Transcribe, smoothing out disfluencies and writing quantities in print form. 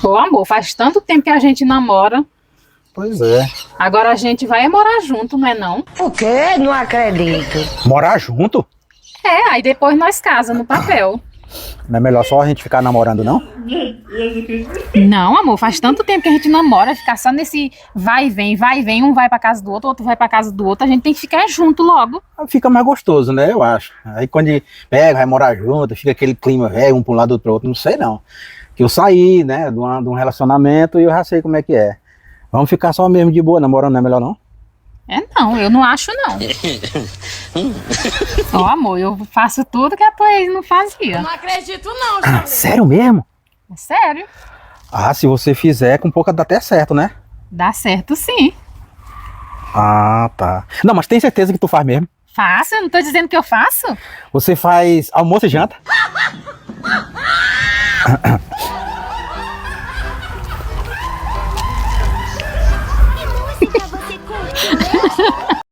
Ô, amor, faz tanto tempo que a gente namora. Pois é. Agora a gente vai morar junto, não é não? O quê? Não acredito. Morar junto? É, aí depois nós casa no papel. Não é melhor só a gente ficar namorando, não? Não, amor, faz tanto tempo que a gente namora, ficar só nesse vai e vem, um vai pra casa do outro vai pra casa do outro, a gente tem que ficar junto logo. Fica mais gostoso, né? Eu acho. Aí quando pega, vai morar junto, fica aquele clima velho, um pra um lado, outro pro outro, não sei não. Que eu saí, né, de um relacionamento e eu já sei como é que é. Vamos ficar só mesmo de boa, namorando, não é melhor não? É não, eu não acho não. Ó, amor, eu faço tudo que a tua ex não fazia. Não acredito não, Júlio. Sério mesmo? É sério, Ah, se você fizer, com pouco dá até certo, né? dá certo sim. Ah, tá. Não, mas tem certeza que tu faz mesmo? Faço, eu não tô dizendo que eu faço. Você faz almoço e janta?